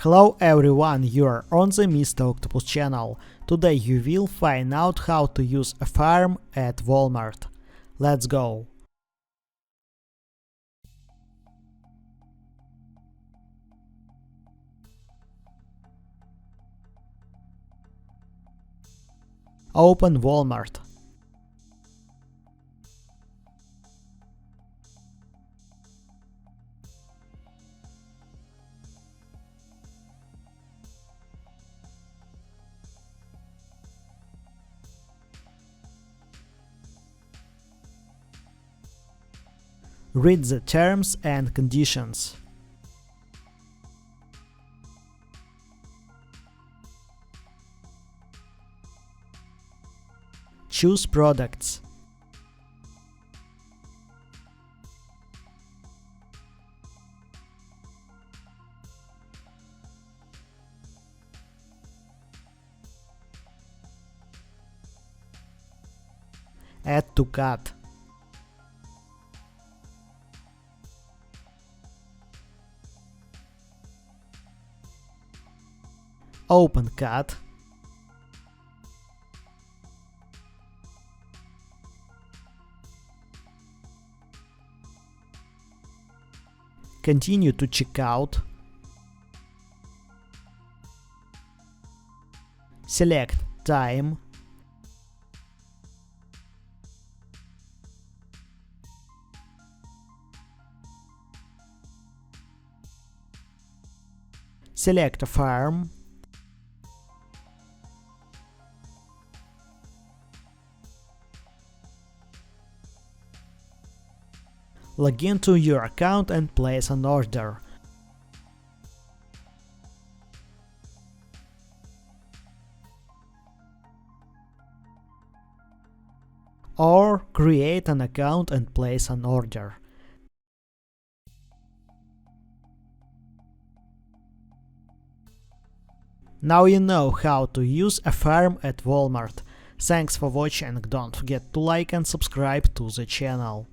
Hello everyone, you are on the Mr. Octopus channel. Today you will find out how to use Affirm at Walmart. Let's go! Open Walmart. Read the terms and conditions. Choose products. Add to cart. Open cart. Continue to checkout. Select time. Select Affirm. Log into your account and place an order. Or create an account and place an order. Now you know how to use Affirm at Walmart. Thanks for watching, don't forget to like and subscribe to the channel.